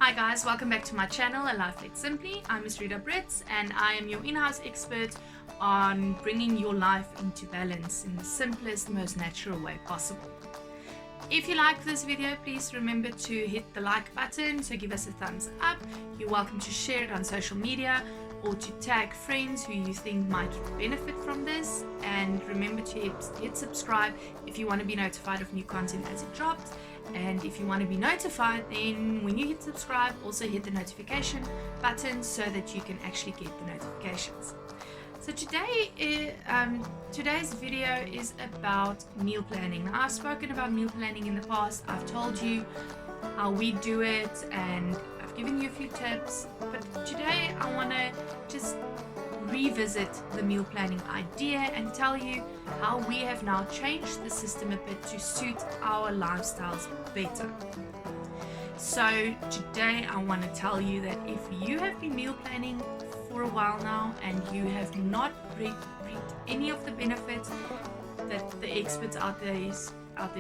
Hi guys, welcome back to my channel, A Life Led Simply. I'm Ms. Rita Brits and I am your in-house expert on bringing your life into balance in the simplest, most natural way possible. If you like this video, please remember to hit the like button, so give us a thumbs up. You're welcome to share it on social media or to tag friends who you think might benefit from this. And remember to hit subscribe if you want to be notified of new content as it drops. And if you want to be notified, then when you hit subscribe, also hit the notification button so that you can actually get the notifications. So today's video is about meal planning. Now, I've spoken about meal planning in the past. I've told you how we do it and I've given you a few tips, but today I want to just revisit the meal planning idea and tell you how we have now changed the system a bit to suit our lifestyles better. So today I want to tell you that if you have been meal planning for a while now and you have not reaped any of the benefits that the experts out there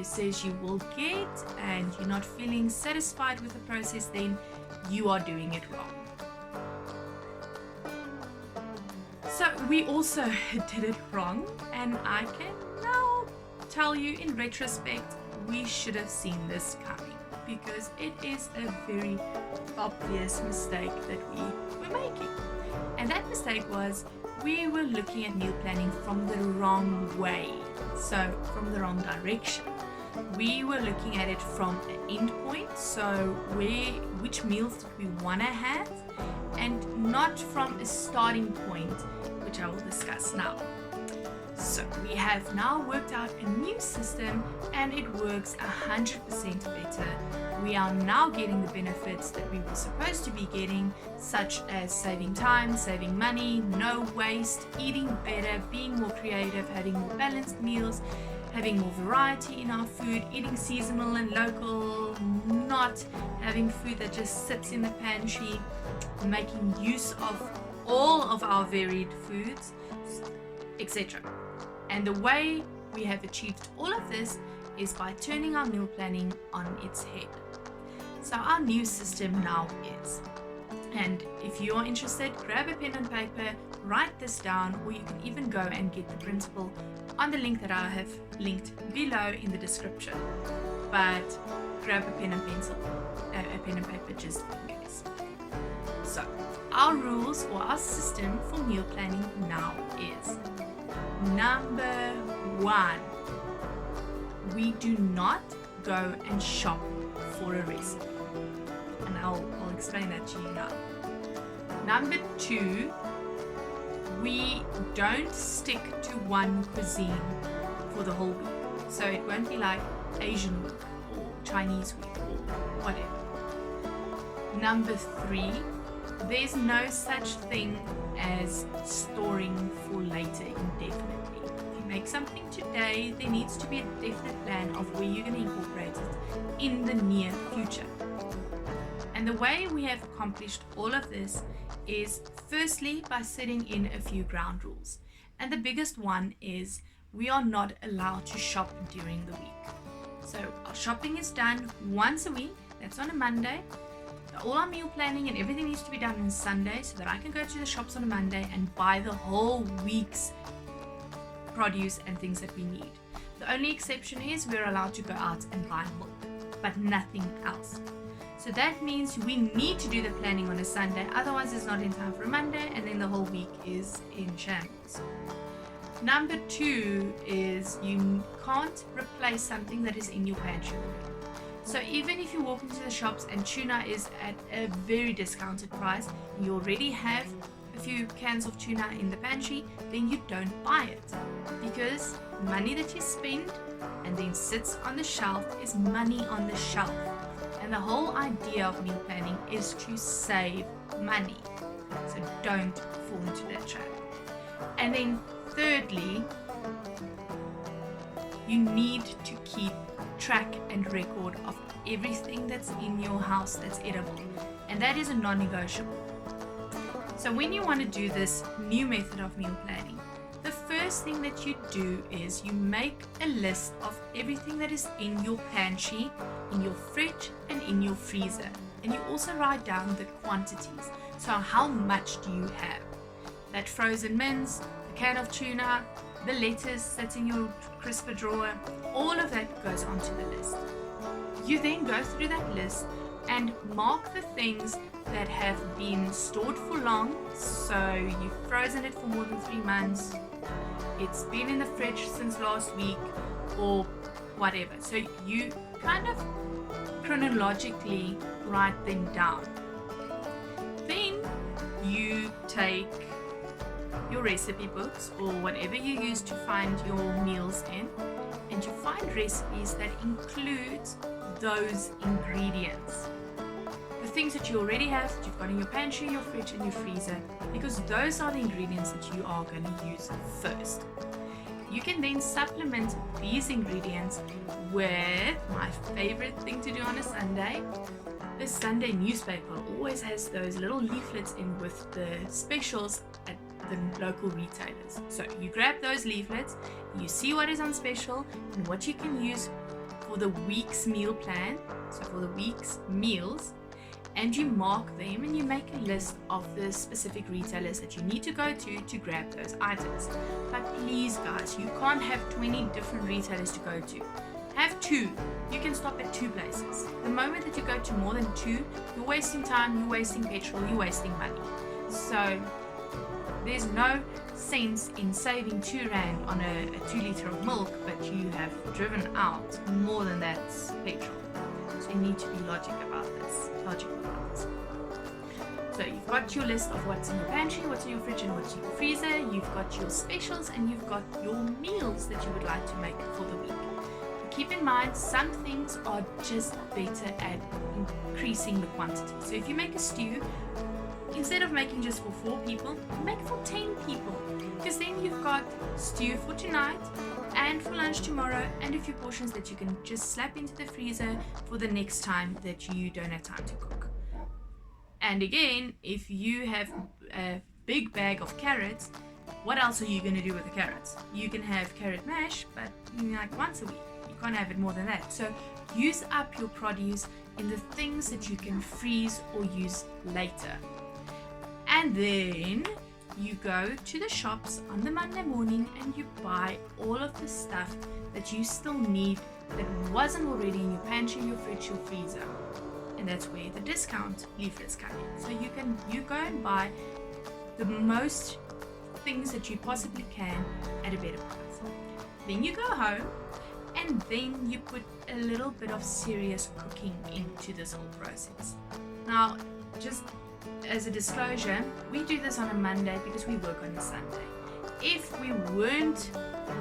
says you will get, and you're not feeling satisfied with the process, then you are doing it wrong. So we also did it wrong, and I can now tell you in retrospect we should have seen this coming, because it is a very obvious mistake that we were making. And that mistake was we were looking at meal planning from the wrong way, so from the wrong direction. We were looking at it from an end point, so which meals did we want to have, and not from a starting point, which I will discuss now. So we have now worked out a new system and it works 100% better. We are now getting the benefits that we were supposed to be getting, such as saving time, saving money, no waste, eating better, being more creative, having more balanced meals, having more variety in our food, eating seasonal and local, not having food that just sits in the pantry, making use of all of our varied foods, etc. And the way we have achieved all of this is by turning our meal planning on its head. So our new system now is, and if you are interested, grab a pen and paper, write this down, or you can even go and get the principle on the link that I have linked below in the description. But grab a pen and paper just in case. So our rules or our system for meal planning now is: number one, we do not go and shop for a recipe. And I'll explain that to you now. Number two, we don't stick to one cuisine for the whole week. So it won't be like Asian week or Chinese week or whatever. Number three, there's no such thing as storing for later indefinitely. If you make something today, there needs to be a definite plan of where you're going to incorporate it in the near future. And the way we have accomplished all of this is firstly by setting in a few ground rules. And the biggest one is we are not allowed to shop during the week. So our shopping is done once a week, that's on a Monday. All our meal planning and everything needs to be done on Sunday so that I can go to the shops on a Monday and buy the whole week's produce and things that we need. The only exception is we're allowed to go out and buy milk, but nothing else. So that means we need to do the planning on a Sunday, otherwise it's not in time for a Monday, and then the whole week is in shambles. Number two is you can't replace something that is in your pantry already. So even if you walk into the shops and tuna is at a very discounted price, you already have a few cans of tuna in the pantry, then you don't buy it, because money that you spend and then sits on the shelf is money on the shelf. And the whole idea of meal planning is to save money. So don't fall into that trap. And then thirdly, you need to keep track and record of everything that's in your house that's edible, and that is a non-negotiable. So when you want to do this new method of meal planning, the first thing that you do is you make a list of everything that is in your pantry, in your fridge, and in your freezer. And you also write down the quantities. So how much do you have? That frozen mince, the can of tuna, the lettuce that's in your crisper drawer, all of that goes onto the list. You then go through that list and mark the things that have been stored for long. So you've frozen it for more than 3 months, it's been in the fridge since last week, or whatever. So you kind of chronologically write them down. Then you take your recipe books or whatever you use to find your meals in, and you find recipes that include those ingredients. The things that you already have, that you've got in your pantry, your fridge, and your freezer, because those are the ingredients that you are going to use first. You can then supplement these ingredients with my favorite thing to do on a Sunday. The Sunday newspaper always has those little leaflets in with the specials at the local retailers. So you grab those leaflets, you see what is on special and what you can use for the week's meal plan, so for the week's meals, and you mark them and you make a list of the specific retailers that you need to go to grab those items. But please guys, you can't have 20 different retailers to go to. Have 2. You can stop at 2 places. The moment that you go to more than 2, you're wasting time, you're wasting petrol, you're wasting money. So there's no sense in saving 2 rand on a 2 liter of milk, but you have driven out more than that petrol. So you need to be logical about this. So you've got your list of what's in your pantry, what's in your fridge, and what's in your freezer. You've got your specials and you've got your meals that you would like to make for the week. Keep in mind, some things are just better at increasing the quantity. So if you make a stew, instead of making just for 4 people, make for 10 people. Because then you've got stew for tonight and for lunch tomorrow, and a few portions that you can just slap into the freezer for the next time that you don't have time to cook. And again, if you have a big bag of carrots, what else are you going to do with the carrots? You can have carrot mash, but like once a week. You can't have it more than that. So use up your produce in the things that you can freeze or use later. And then you go to the shops on the Monday morning and you buy all of the stuff that you still need that wasn't already in your pantry, your fridge, your freezer. And that's where the discount leaflets come in. So you go and buy the most things that you possibly can at a better price. Then you go home and then you put a little bit of serious cooking into this whole process. Now, just as a disclosure, we do this on a Monday because we work on a Sunday. If we weren't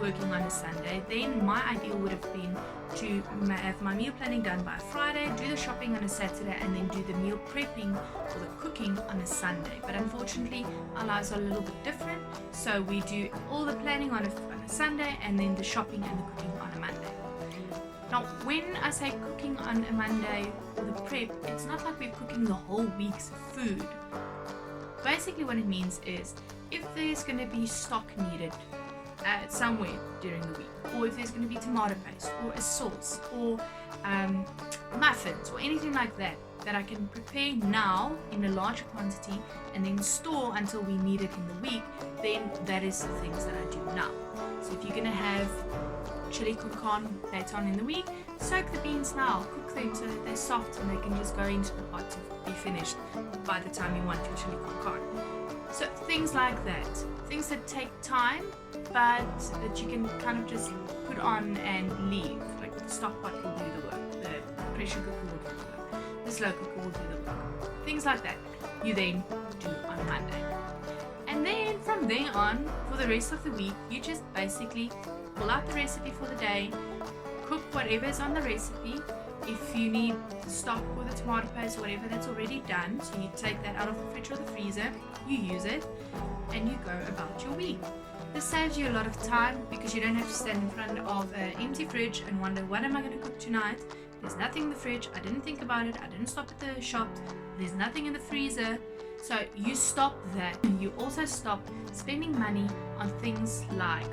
working on a Sunday, then my ideal would have been to have my meal planning done by Friday, do the shopping on a Saturday, and then do the meal prepping or the cooking on a Sunday. But unfortunately, our lives are a little bit different, so we do all the planning on a Sunday and then the shopping and the cooking on a Monday. Now, when I say cooking on a Monday or the prep, it's not like we're cooking the whole week's food. Basically what it means is, if there's going to be stock needed somewhere during the week, or if there's going to be tomato paste or a sauce or muffins or anything like that I can prepare now in a larger quantity and then store until we need it in the week, then that is the things that I do now. So if you're going to have chili con carne later on in the week, soak the beans now, cook them so that they're soft and they can just go into the pot to be finished by the time you want your chili con carne. So things like that, things that take time but that you can kind of just put on and leave. Like the stock pot will do the work, the pressure cooker will do the work, the slow cooker will do the work, things like that you then do on Monday. And then from there on, for the rest of the week, you just basically pull out the recipe for the day, cook whatever is on the recipe. If you need the stock or the tomato paste or whatever, that's already done, so you take that out of the fridge or the freezer, you use it, and you go about your week. This saves you a lot of time because you don't have to stand in front of an empty fridge and wonder, what am I going to cook tonight? There's nothing in the fridge, I didn't think about it, I didn't stop at the shop, there's nothing in the freezer. So you stop that. You also stop spending money on things like,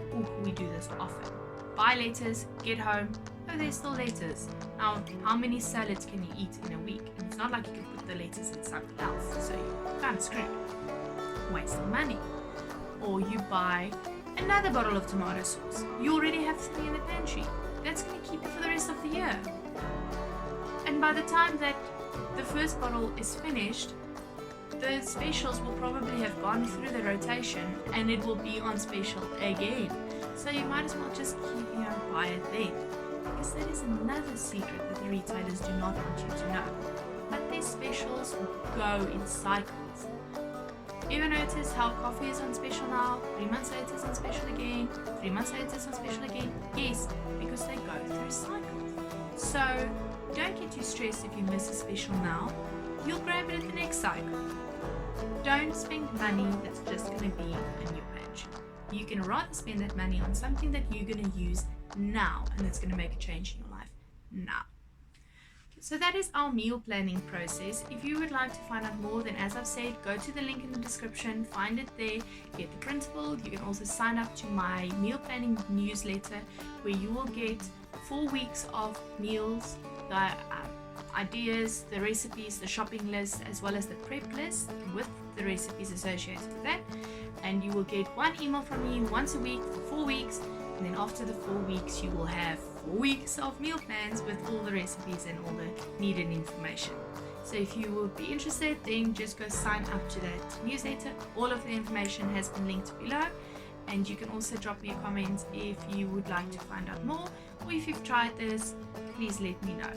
we do this often, buy lettuce, get home, oh, there's still lettuce. Now, how many salads can you eat in a week? And it's not like you can put of the letters in something else. So you're kind of screwed. Waste of money. Or you buy another bottle of tomato sauce. You already have 3 in the pantry. That's going to keep you for the rest of the year. And by the time that the first bottle is finished, the specials will probably have gone through the rotation and it will be on special again. So you might as well just buy it then. Because that is another secret that the retailers do not want you to know. But their specials go in cycles. Ever notice how coffee is on special now? 3 months later it's on special again. 3 months later it's on special again. Yes, because they go through cycles. So don't get too stressed if you miss a special now. You'll grab it at the next cycle. Don't spend money that's just going to be in your pantry. You can rather spend that money on something that you're going to use now and that's going to make a change in your life now. So that is our meal planning process. If you would like to find out more, then as I've said, go to the link in the description, find it there, get the printable. You can also sign up to my meal planning newsletter where you will get 4 weeks of meals, the ideas, the recipes, the shopping list, as well as the prep list with the recipes associated with that. And you will get 1 email from me once a week for 4 weeks. And then after the 4 weeks, you will have 4 weeks of meal plans with all the recipes and all the needed information. So if you would be interested, then just go sign up to that newsletter. All of the information has been linked below. And you can also drop me a comment if you would like to find out more, or if you've tried this, please let me know.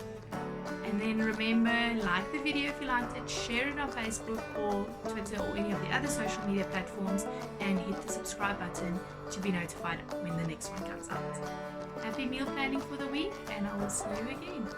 And then remember, like the video if you liked it, share it on Facebook or Twitter or any of the other social media platforms, and hit the subscribe button to be notified when the next one comes out. Happy meal planning for the week, and I will see you again.